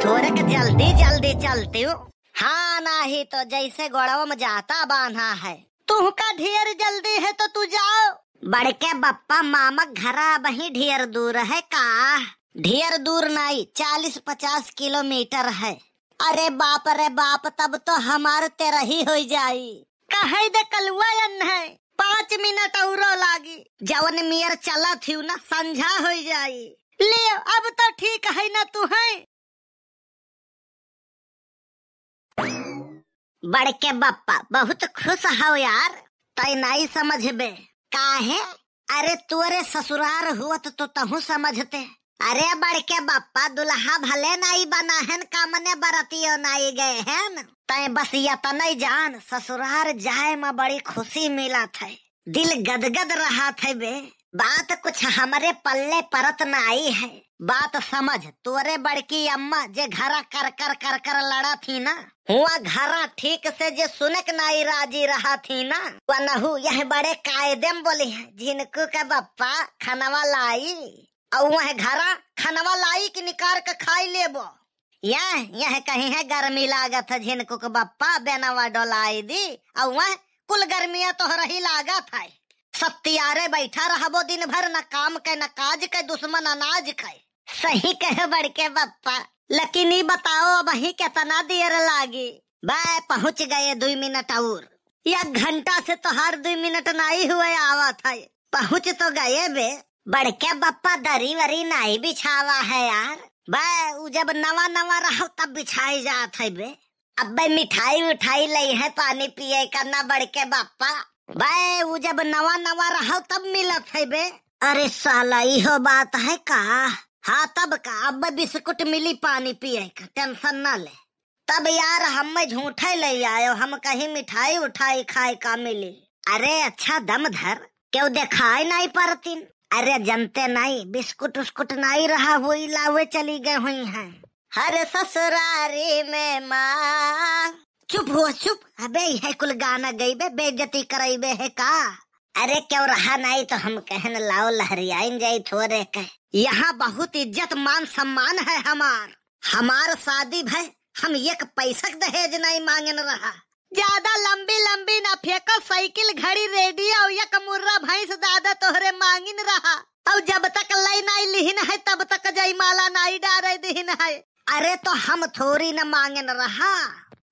थोड़े के जल्दी जल्दी चलती हूँ। हाँ नाही तो जैसे गोड़वा में जाता बांधा है। तू का ढेर जल्दी है तो तू जाओ। बड़के बप्पा मामा घरा वही ढेर दूर है का? ढेर दूर नहीं, 40-50 किलोमीटर है। अरे बाप तब तो हमारे तेरा ही हो जाई। कहे दे कलुआ है 5 मिनट और लागी। जवन मियर चला थी ना संझा हो जाई। ले अब तो ठीक है ना तू है। बड़के बप्पा बहुत खुश हो यार। तय नहीं समझबे काहे? अरे तुअरे ससुरार हुआ तो तहु समझते। अरे बड़के बप्पा दुल्हा भले नहीं बना है कामने बरतियो नहीं गए हैं। तय बस ये तो नहीं जान ससुरार जाए में बड़ी खुशी मिला था। दिल गदगद रहा था बे। बात कुछ हमारे पल्ले परत न आई है। बात समझ तोरे बड़की अम्मा जे घरा कर लड़ा थी ना, हुआ घरा ठीक से जे सुनक नहीं राजी रहा थी ना, वनहु यह बड़े कायदे में बोली है जिनको का बप्पा खनवा लाई और वह घरा खनवा लाई की निकार के खाई लेबो। यह कहीं है गर्मी लागत है जिनको के बप्पा बेनवा डोलाई दी और वह कुल गर्मिया तो रही लागत है। सत्यारे बैठा रहबो दिन भर न काम के न काज के, दुश्मन अनाज के। सही कहे बड़के बप्पा, लेकिन ही बताओ वही कितना देर लागी? बे पहुँच गए 2 मिनट और। 1 घंटा से तो हर 2 मिनट नहीं हुए आवा था। पहुँच तो गए बे। बड़के बप्पा दरी वरी नहीं बिछावा है यार। बे जब नवा रहो तब बिछाई जात है बे। अब बे मिठाई उठाई लई है पानी पिए करना बड़के बप्पा। बे जब नवा रहो तब मिलत है बे। अरे साला इहो बात है का? हाँ तब का अब बिस्कुट मिली पानी पिए का, टेंशन ना ले। तब यार हम झूठे ले आयो, हम कहीं मिठाई उठाई खाए का मिली। अरे अच्छा दम धर, क्यों दिखाई नहीं पड़ती? अरे जनते नहीं बिस्कुट उस्कुट नहीं रहा हुई लावे चली गए हुई हैं। हर ससुरारी में माँ। चुप हुआ चुप। अबे है कुल गाना गई बे, बेइज्जती कराई बे है का? अरे क्यों रहा नहीं तो हम कहन लाओ लहरियाइन जाई थोड़े के। यहाँ बहुत इज्जत मान सम्मान है हमार शादी भाई। हम 1 पैसा दहेज नहीं मांगन रहा। ज्यादा लंबी न फेंको, साइकिल घड़ी रेडियो 1 मुर्रा भैंस दादा तोहरे मांगिन रहा। और जब तक लाई नहीं लिहिन है तब तक जयमाला नहीं डारे दिहिन है। अरे तो हम थोड़ी न मांगन रहा,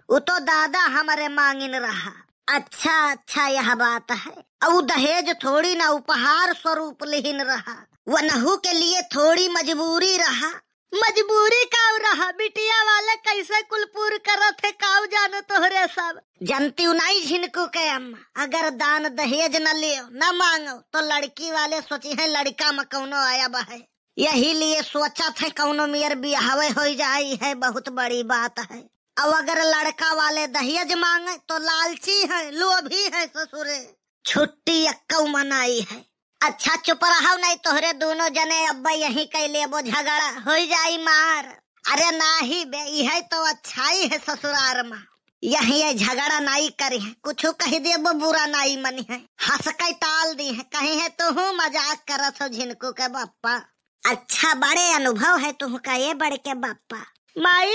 वो तो दादा हमारे मांगिन रहा। अच्छा यह बात है। और दहेज थोड़ी ना उपहार स्वरूप लिहिन रहा। वनहु के लिए थोड़ी मजबूरी रहा। मजबूरी काऊ रहा? बिटिया वाले कैसे कुलपुर करत है काऊ जानो तोहरे सब। जनती नहीं झिनको के अम्मा, अगर दान दहेज न लियो न मांगो तो लड़की वाले सोची है लड़का में कौनो आया है। यही लिए सोचा थे कौनो मियर बिहावे हो जाई है, बहुत बड़ी बात है। अब अगर लड़का वाले दहेज मांगे तो लालची है, लोभी है ससुरे। छुट्टी अक्कऊ मनाई है। अच्छा चुप रहो नहीं तोहरे दोनों जने अब्बा यही कैले वो झगड़ा हो जाई मार। अरे नाही बे, यह तो अच्छाई है ससुरार में। यही झगड़ा नहीं करी है, कुछ कही दे वो बुरा नहीं मनी है। हंस के टाल दी है, कहीं है तू मजाक करत हो झिनको के बप्पा। अच्छा बड़े अनुभव है तू का ये बड़के बप्पा। माई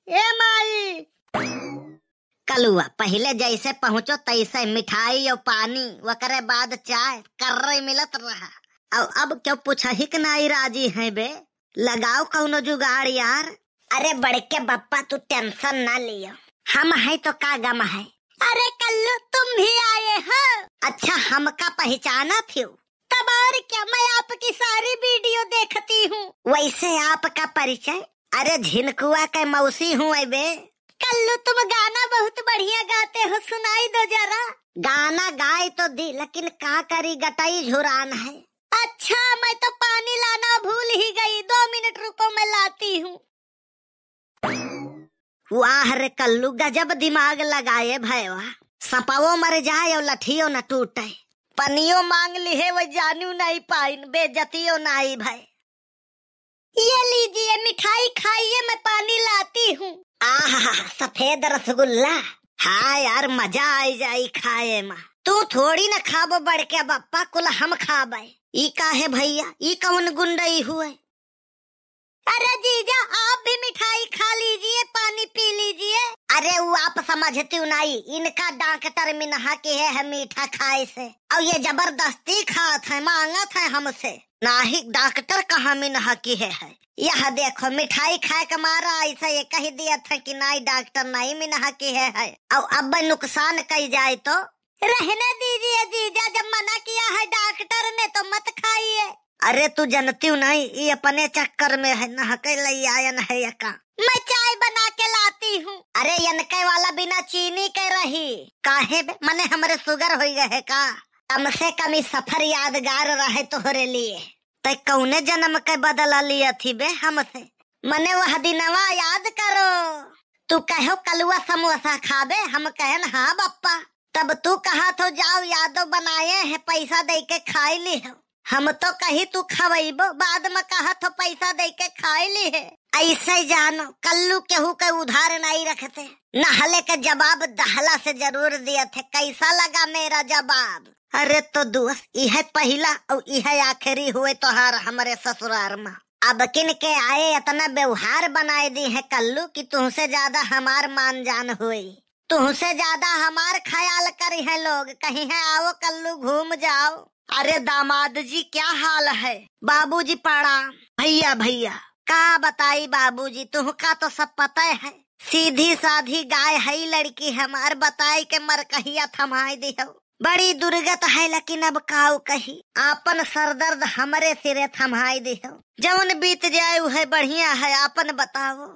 ए माई। कलुआ पहले जैसे पहुँचो तैसे मिठाई और पानी वकरे बाद चाय कर्रे मिलत रहा। और अब क्यों पूछा ही कि नहीं राजी है बे? लगाओ कौनो जुगाड़ यार। अरे बड़के बप्पा तू टेंशन ना लियो, हम है तो का गम है। अरे कल्लू तुम भी आए हो? अच्छा हमका पहचाना थी? तब और क्या, मैं आपकी सारी वीडियो देखती हूँ। वैसे आपका परिचय? अरे झिनकुआ के मौसी हूँ बे। कल्लू तुम गाना बहुत बढ़िया गाते हो, सुनाई दो जरा। गाना गाए तो दी, लेकिन का करी गटाई झुरान है। अच्छा मैं तो पानी लाना भूल ही गई, 2 मिनट रुको मैं लाती हूँ। वाह रे कल्लू गजब दिमाग लगाए भैया। सपाओ मर जाए और लठियो न टूटे। पनियो मांग ली है वो जानू नहीं पाइन, बेजतियो नहीं भाई। ये लीजिए मिठाई खाइए, मैं पानी लाती हूँ। आहा सफेद रसगुल्ला। हाँ यार मजा आई जाई खाए में। तू थोड़ी न खाबो बड़के बप्पा, कुल हम खाबे। ई का है भैया, ई कौन गुंडई हुए? अरे जीजा आप भी मिठाई खा लीजिए। समझती नहीं, इनका डॉक्टर मिनहा के है मीठा खाए से, और ये जबरदस्ती खात है, मांगत है हमसे। नाही डॉक्टर कहाँ मिनहा की है। यह देखो मिठाई खाए का मारा ऐसा ये कह दिया था कि नहीं डॉक्टर नहीं मिनहा की है। और अब नुकसान कही जाए तो रहने दीजिए जीजा, जब मना किया है डॉक्टर ने तो मत खाइए। अरे तू जनती नहीं, ये अपने चक्कर में है नहा के लई आयन है यका। मैं चाय बना के लाती हूँ। अरे यनके वाला बिना चीनी के रही काहे बे? मने हमरे शुगर हो गए है का? कम से कम इस सफर यादगार रहे तोहरे लिए। तै कौने जन्म के बदला लिया थी बे हमसे? मने वह दिनवा याद करो। तू कहो कलुआ समोसा खाबे, हम कहे हाँ बप्पा। तब तू कहा तो जाओ यादव बनाए है पैसा दे के खाई ली हो। हम तो कही तू खवैबो, बाद में कहा तो पैसा दे के खाई ली है। ऐसे जानो कल्लू केहू के उधार नहीं रखते। नहले के जवाब दहला से जरूर दिए थे। कैसा लगा मेरा जवाब? अरे तो दोस्त यह पहला और यह आखिरी हुए तोहार हमारे ससुराल में। अब किन के आए इतना व्यवहार बनाए दी है कल्लू कि तुमसे ज्यादा हमार मान जान हुई, तुमसे ज्यादा हमार ख्याल करी है लोग। कहीं है आओ कल्लू घूम जाओ। अरे दामाद जी क्या हाल है? बाबूजी प्रणाम। भैया भैया का बताई बाबूजी, तुमका तो सब पता है। सीधी साधी गाय है लड़की हमार, बताई के मरकहिया थमाई दी हो। बड़ी दुर्गत है लेकिन अब काऊ कही, आपन सरदर्द हमारे सिरे थमाई दी हो। जौन बीत जाए है बढ़िया है, आपन बताओ।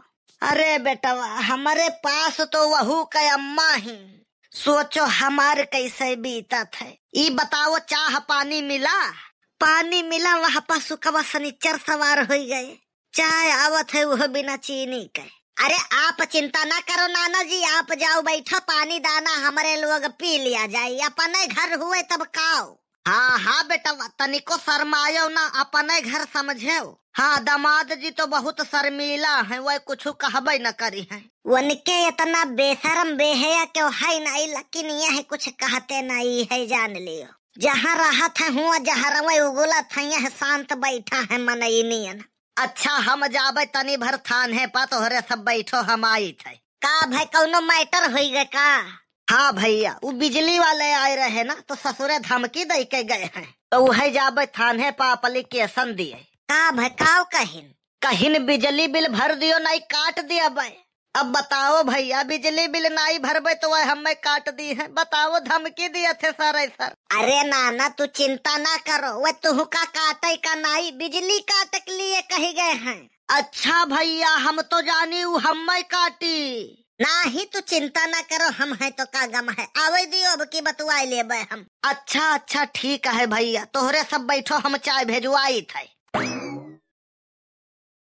अरे बेटवा हमारे पास तो वहू के अम्मा ही, सोचो हमार कैसे बीता थे। ई बताओ चाह पानी मिला? पानी मिला, वहाँ पर सुकवा सनीचर सवार हो गए। चाय आवत है वह बिना चीनी के। अरे आप चिंता ना करो नाना जी, आप जाओ बैठो, पानी दाना हमारे लोग पी लिया जाए। अपने घर हुए तब खाओ। हाँ हाँ बेटा तनिको शर्मायो ना, अपने घर समझो। हाँ दामाद जी तो बहुत शर्मीला है, वह कुछ कहबे न करी है। उनके इतना बेशरम बेहया क्यों है नहीं, लेकिन यह कुछ कहते नहीं है, जान लियो। जहाँ राहत है हुआ, जहाँ रवे उगुला था यह शांत बैठा है मनईनियन। अच्छा हम जाबे तनी भर थान है पा, तोहरे सब बैठो हम आई थे। का भाई कौनो मैटर हो गए का? हाँ भैया वो बिजली वाले आए रहे ना, तो ससुरे धमकी दे के गए हैं, तो वह जाबे थान है पा एप्लीकेशन दिए। का भकाओ कहिन बिजली बिल भर दियो नहीं काट दिया भाई। अब बताओ भैया बिजली बिल नहीं भरबे तो वह हमें काट दी है, बताओ धमकी दिए थे सर। अरे नाना तू चिंता ना करो, वह तुह का काटे का नहीं, बिजली काट के लिए कही गए हैं। अच्छा भैया हम तो जानी वो हमें काटी नहीं, तू चिंता ना करो, हम है तो का गम है। आवे दियो अब की बतवाई ले हम। अच्छा अच्छा ठीक है भैया, तोहरे सब बैठो, हम चाय भेजवाई थे।